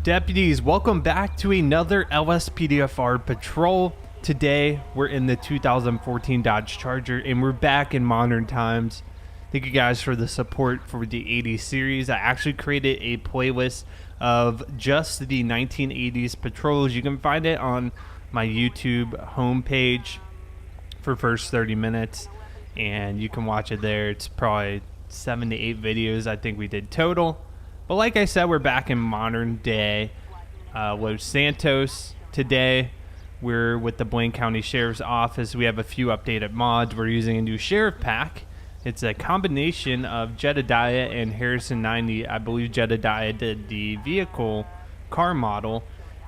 Deputies, welcome back to another LSPDFR patrol. Today, we're in the 2014 Dodge Charger, and we're back in modern times. Thank you guys for the support for the 80s series. I actually created a playlist of just the 1980s patrols. You can find it on my YouTube homepage for first 30 minutes, and you can watch it there. It's probably 7 to 8 videos I think we did total. But like I said, we're back in modern day Los Santos. Today, we're with the Blaine County Sheriff's Office. We have a few updated mods. We're using a new Sheriff Pack. It's a combination of Jedediah and Harrison 90. I believe Jedediah did the vehicle car model,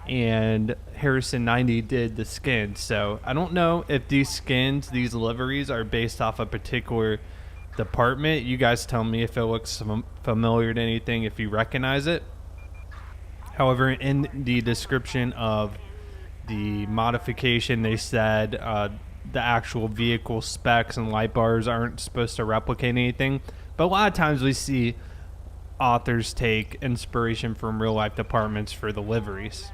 and Harrison 90 did the skins. So I don't know if these skins, these liveries, are based off a particular department. You guys tell me if it looks familiar to anything, if you recognize it. However, in the description of the modification, they said the actual vehicle specs and light bars aren't supposed to replicate anything, but a lot of times we see authors take inspiration from real life departments for the liveries.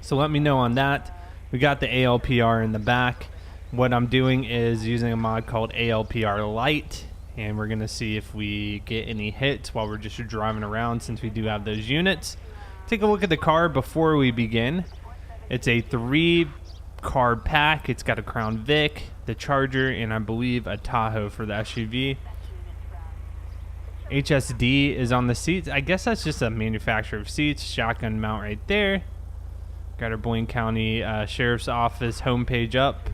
So let me know on that. We got the ALPR in the back. What I'm doing is using a mod called ALPR Lite, and we're going to see if we get any hits while we're just driving around, since we do have those units. Take a look at the car before we begin. It's a 3-car pack. It's got a Crown Vic, the Charger, and I believe a Tahoe for the SUV. HSD is on the seats. I guess that's just a manufacturer of seats. Shotgun mount right there. Got our Blaine County Sheriff's Office homepage up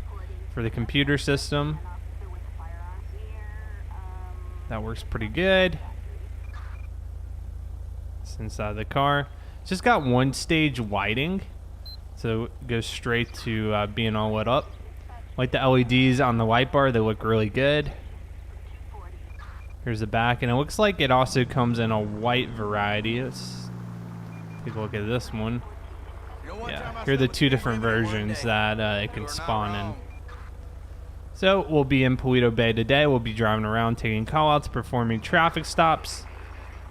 for the computer system. That works pretty good. It's inside the car. It's just got one stage lighting, so it goes straight to being all lit up. Like the LEDs on the light bar, they look really good. Here's the back, and it looks like it also comes in a white variety. Let's take a look at this one. Yeah, here are the two different versions that it can spawn in. So we'll be in Paleto Bay today. We'll be driving around, taking callouts, performing traffic stops.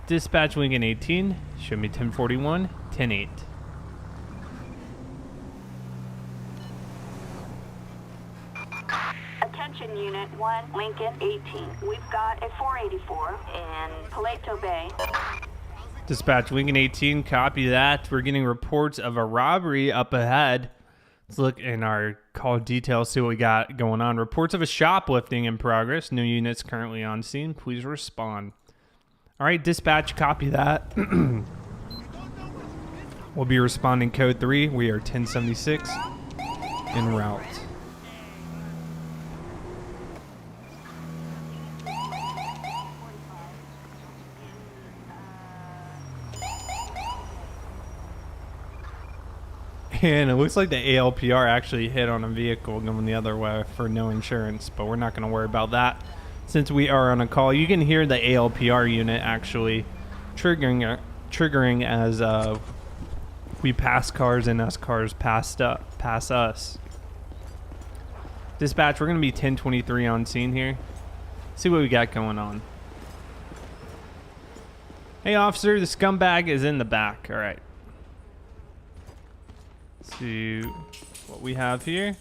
Dispatch Lincoln 18, show me 1041, 108. Attention Unit 1, Lincoln 18. We've got a 484 in Paleto Bay. Dispatch Lincoln 18, copy that. We're getting reports of a robbery up ahead. Let's look in our call details, see what we got going on. Reports of a shoplifting in progress. No units currently on scene. Please respond. All right, dispatch, copy that. We'll be responding code 3. We are 1076 en route. And it looks like the ALPR actually hit on a vehicle going the other way for no insurance, but we're not going to worry about that since we are on a call. You can hear the ALPR unit actually triggering as we pass cars and as cars pass us. Dispatch, we're going to be 1023 on scene here. See what we got going on. Hey officer, the scumbag is in the back. All right. See what we have here.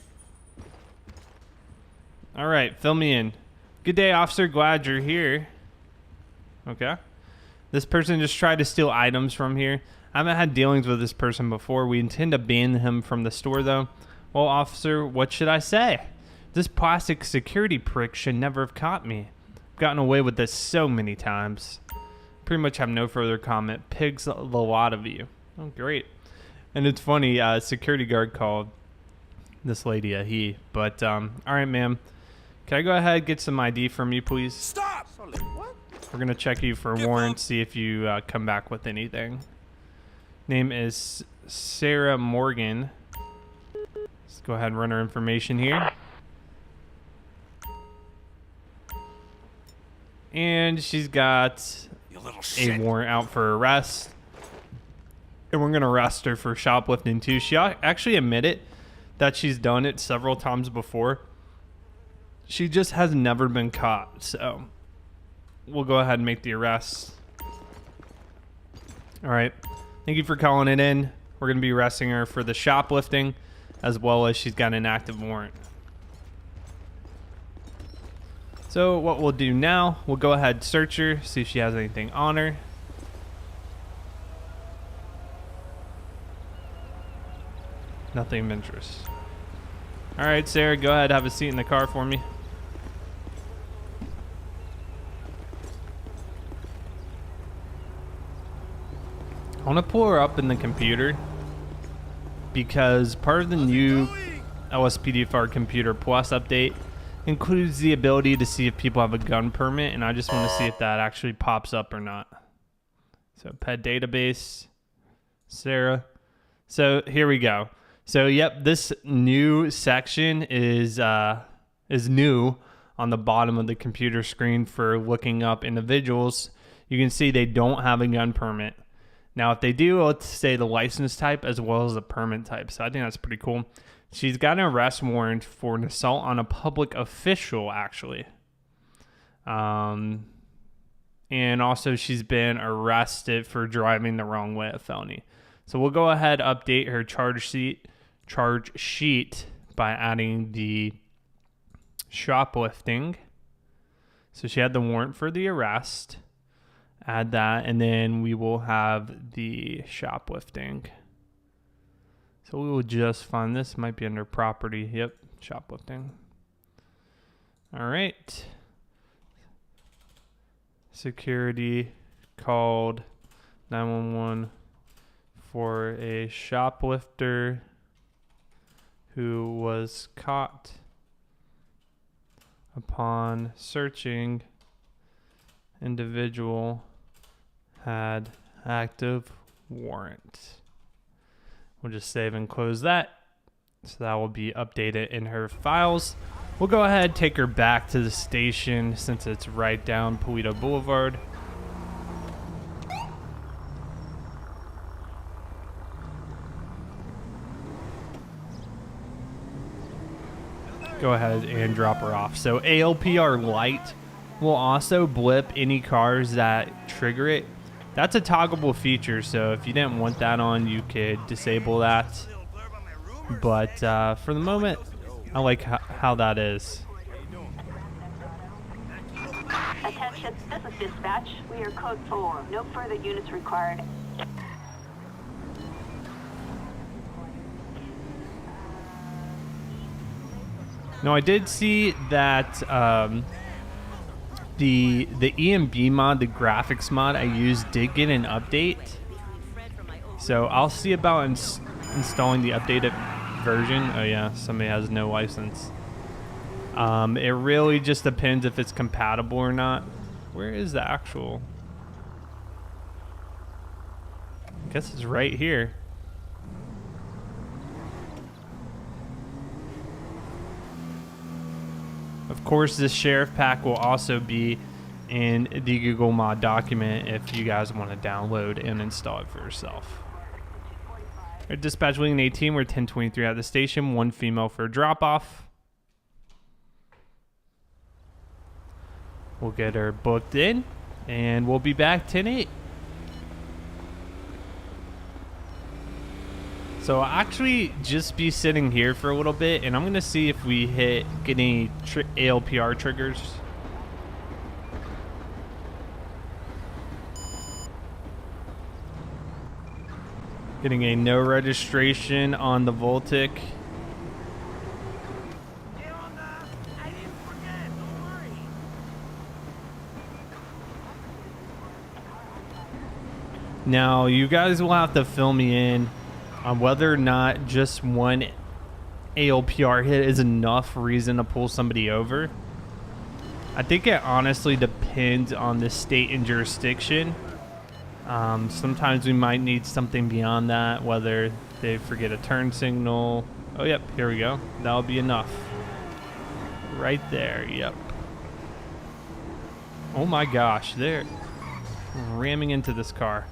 All right, fill me in. Good day, officer. Glad you're here. Okay. This person just tried to steal items from here. I haven't had dealings with this person before. We intend to ban him from the store, though. Well, officer, what should I say? This plastic security prick should never have caught me. I've gotten away with this so many times. Pretty much have no further comment. Pigs, the lot of you. Oh, great. And it's funny, security guard called this lady a he. But, all right, ma'am. Can I go ahead and get some ID from you, please? Stop! What? We're going to check you for warrants, see if you come back with anything. Name is Sarah Morgan. Let's go ahead and run her information here. And she's got a warrant out for arrest. And we're going to arrest her for shoplifting too. She actually admitted that she's done it several times before. She just has never been caught. So we'll go ahead and make the arrest. All right. Thank you for calling it in. We're going to be arresting her for the shoplifting, as well as she's got an active warrant. So what we'll do now, we'll go ahead and search her, see if she has anything on her. Nothing of interest. All right, Sarah, go ahead, have a seat in the car for me. I want to pull her up in the computer because part of the new LSPDFR Computer Plus update includes the ability to see if people have a gun permit, and I just want to see if that actually pops up or not. So pet database, Sarah. So here we go. So yep, this new section is new on the bottom of the computer screen for looking up individuals. You can see they don't have a gun permit. Now, if they do, let's say the license type as well as the permit type. So I think that's pretty cool. She's got an arrest warrant for an assault on a public official, actually. And also she's been arrested for driving the wrong way, a felony. So we'll go ahead, update her charge sheet by adding the shoplifting. So she had the warrant for the arrest. Add that, and then we will have the shoplifting. So we will just find this. Might be under property. Yep, shoplifting. All right. Security called 911 for a shoplifter who was caught upon searching. Individual had active warrant. We'll just save and close that. So that will be updated in her files. We'll go ahead, take her back to the station since it's right down Pulido Boulevard. Go ahead and drop her off. So ALPR light will also blip any cars that trigger it. That's a toggleable feature, so if you didn't want that on, you could disable that. But for the moment, I like how that is. Attention, this is dispatch. We are code 4. No further units required. Now, I did see that the EMB mod, the graphics mod I used, did get an update. So I'll see about installing the updated version. Oh yeah, somebody has no license. It really just depends if it's compatible or not. Where is the actual? I guess it's right here. Of course, this sheriff pack will also be in the Google Mod document if you guys want to download and install it for yourself. Our dispatch wing 18, we're 1023 at the station, 1 female for drop-off. We'll get her booked in, and we'll be back 10-8. So I'll actually just be sitting here for a little bit, and I'm going to see if we get any ALPR triggers. Getting a no registration on the Voltic. Now, you guys will have to fill me in on whether or not just one ALPR hit is enough reason to pull somebody over. I think it honestly depends on the state and jurisdiction. Sometimes we might need something beyond that, whether they forget a turn signal. Oh, yep, here we go. That'll be enough. Right there, yep. Oh my gosh, they're ramming into this car.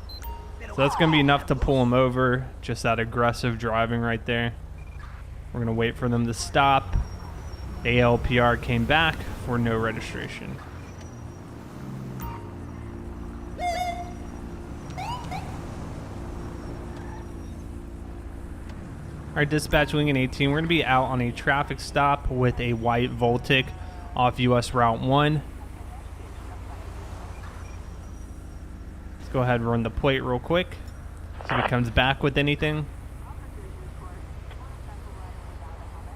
So that's going to be enough to pull them over. Just that aggressive driving right there. We're going to wait for them to stop. ALPR came back for no registration. Our dispatch Lincoln 18, we're going to be out on a traffic stop with a white Voltic off US Route 1. Let's go ahead and run the plate real quick. See if it comes back with anything.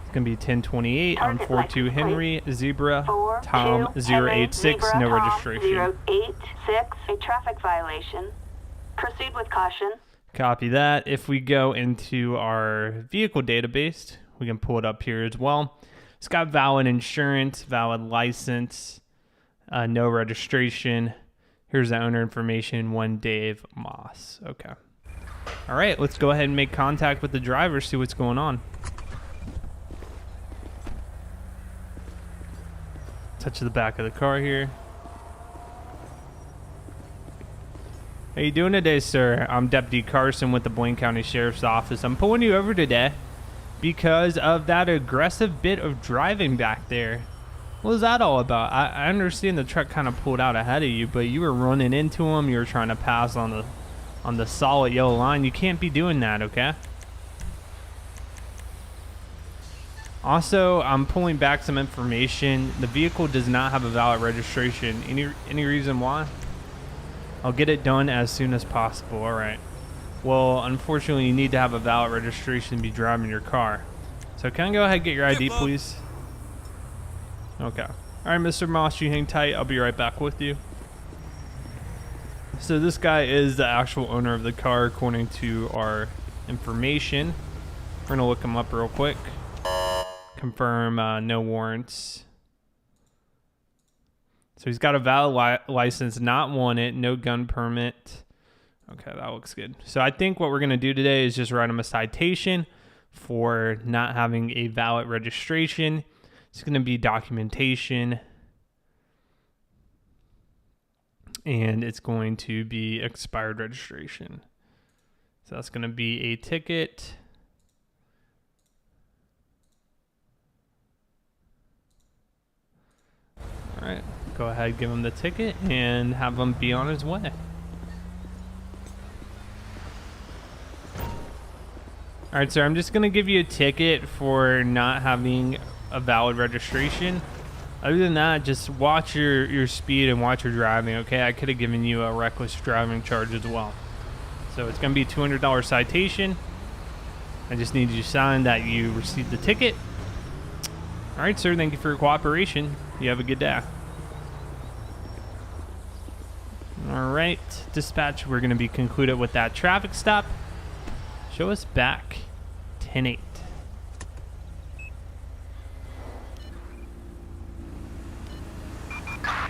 It's going to be 1028 on 42 Henry, Zebra, Tom 086, no registration. 086, a traffic violation. Proceed with caution. Copy that. If we go into our vehicle database, we can pull it up here as well. It's got valid insurance, valid license, no registration. Here's the owner information, one Dave Moss. Okay. All right, let's go ahead and make contact with the driver, see what's going on. Touch the back of the car here. How you doing today, sir? I'm Deputy Carson with the Blaine County Sheriff's Office. I'm pulling you over today because of that aggressive bit of driving back there. What was that all about? I understand the truck kind of pulled out ahead of you, but you were running into him. You were trying to pass on the solid yellow line. You can't be doing that, okay? Also, I'm pulling back some information. The vehicle does not have a valid registration. Any reason why? I'll get it done as soon as possible. All right. Well, unfortunately, you need to have a valid registration to be driving your car. So can I go ahead and get your ID, please? Okay. All right, Mr. Moss, you hang tight. I'll be right back with you. So this guy is the actual owner of the car, according to our information. We're going to look him up real quick. Confirm no warrants. So he's got a valid license, not wanted, no gun permit. Okay, that looks good. So I think what we're going to do today is just write him a citation for not having a valid registration. It's going to be documentation. And it's going to be expired registration. So that's going to be a ticket. All right. Go ahead, give him the ticket, and have him be on his way. All right, sir, I'm just going to give you a ticket for not having a valid registration. Other than that, just watch your speed and watch your driving, okay? I could have given you a reckless driving charge as well. So it's going to be a $200 citation. I just need you to sign that you received the ticket. All right, sir, thank you for your cooperation. You have a good day. All right, dispatch, we're going to be concluded with that traffic stop. Show us back 10-8.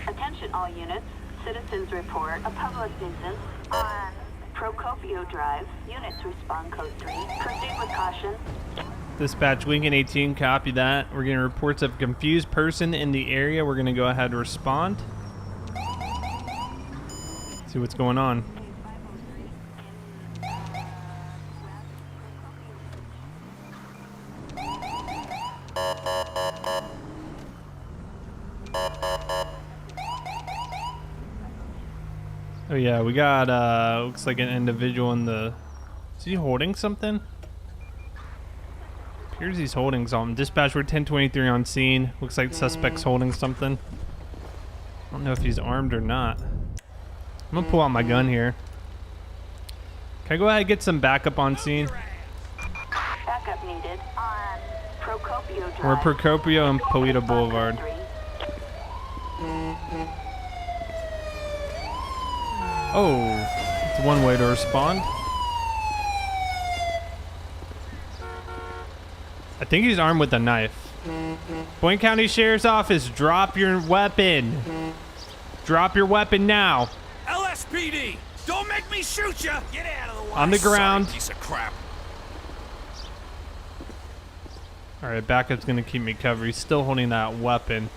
Attention all units. Citizens report a public nuisance on Procopio Drive. Units respond code 3. Proceed with caution. Dispatch Lincoln 18, copy that. We're getting reports of a confused person in the area. We're going to go ahead and respond. See what's going on. Oh yeah, we got looks like an individual in the... Is he holding something? Appears he's holding something. Dispatch, we're 1023 on scene. Looks like the suspect's holding something. I don't know if he's armed or not. I'm gonna pull out my gun here. Can I go ahead and get some backup on scene? Backup needed on Procopio Drive. We're Procopio and Polita Boulevard. Oh, it's one way to respond. I think he's armed with a knife. Blaine County Sheriff's Office, drop your weapon. Drop your weapon now. LSPD, don't make me shoot you. Get out of the way. On the ground. Sorry, piece of crap. All right, backup's gonna keep me covered. He's still holding that weapon.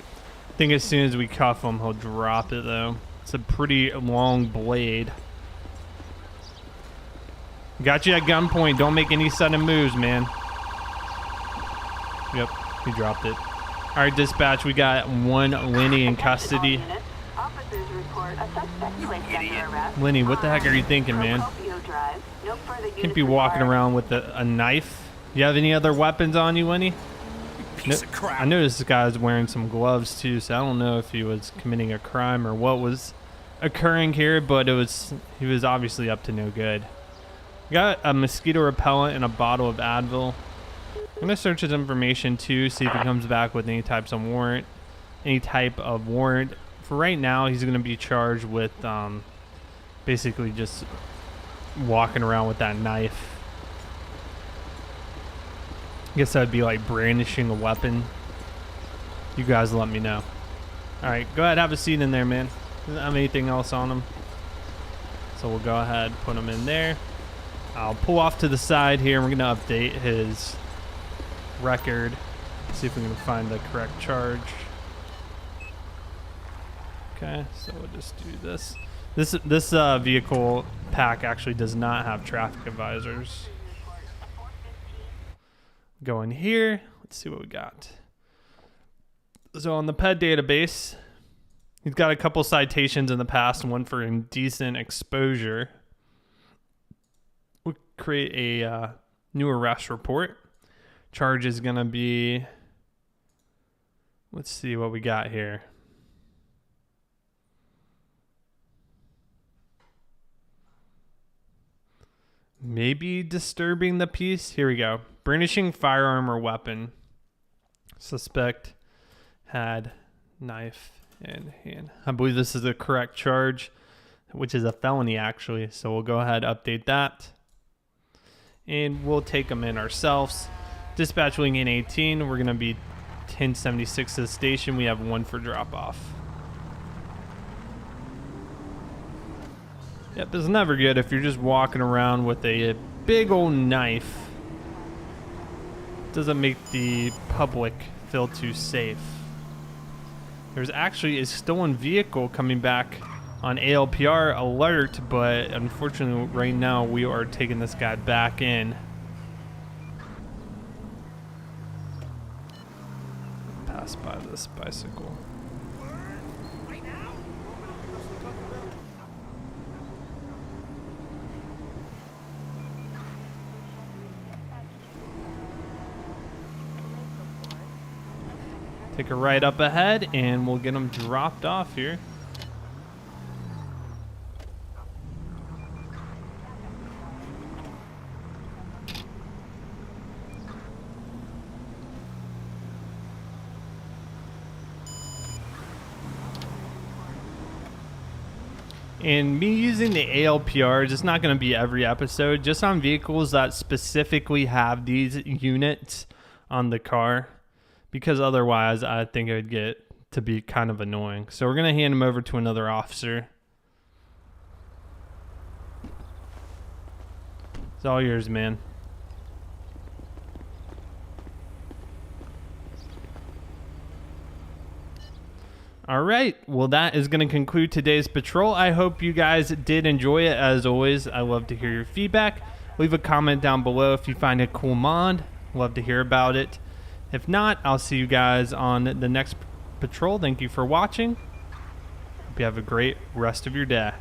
I think as soon as we cuff him, he'll drop it though. It's a pretty long blade. Got you at gunpoint. Don't make any sudden moves, man. Yep, he dropped it. All right, dispatch, we got one Lenny in custody. Officers report a suspect placed under arrest. Lenny, what the heck are you thinking, man? Procopio Drive. No further Can't be walking around with a knife. You have any other weapons on you, Winnie? Piece of crap. I noticed this guy's wearing some gloves too, so I don't know if he was committing a crime or what was occurring here, but he was obviously up to no good. Got a mosquito repellent and a bottle of Advil. I'm gonna search his information too, see if he comes back with any type of warrant. For right now, he's gonna be charged with basically just walking around with that knife. I guess that'd be like brandishing a weapon. You guys let me know. All right, go ahead, have a seat in there, man. Doesn't have anything else on him, so we'll go ahead, put him in there. I'll pull off to the side here, and we're gonna update his record. See if we can find the correct charge. Okay, so we'll just do this. This vehicle pack actually does not have traffic advisors. Go in here. Let's see what we got. So on the PED database, he's got a couple citations in the past, one for indecent exposure. We'll create a new arrest report. Charge is going to be, let's see what we got here. Maybe disturbing the peace. Here we go. Brandishing firearm or weapon. Suspect had knife in hand. I believe this is the correct charge, which is a felony actually. So we'll go ahead and update that. And we'll take them in ourselves. Dispatch wing in 18. We're going to be 1076 to the station. We have one for drop off. Yep, it's never good if you're just walking around with a big old knife. Doesn't make the public feel too safe. There's actually a stolen vehicle coming back on ALPR alert, but unfortunately right now we are taking this guy back in. Pass by this bicycle. Take a right up ahead and we'll get them dropped off here. And me using the ALPR is just not going to be every episode, just on vehicles that specifically have these units on the car, because otherwise I think it would get to be kind of annoying. So we're going to hand him over to another officer. It's all yours, man. All right, well, that is going to conclude today's patrol. I hope you guys did enjoy it. As always, I love to hear your feedback. Leave a comment down below if you find a cool mod. Love to hear about it. If not, I'll see you guys on the next patrol. Thank you for watching. Hope you have a great rest of your day.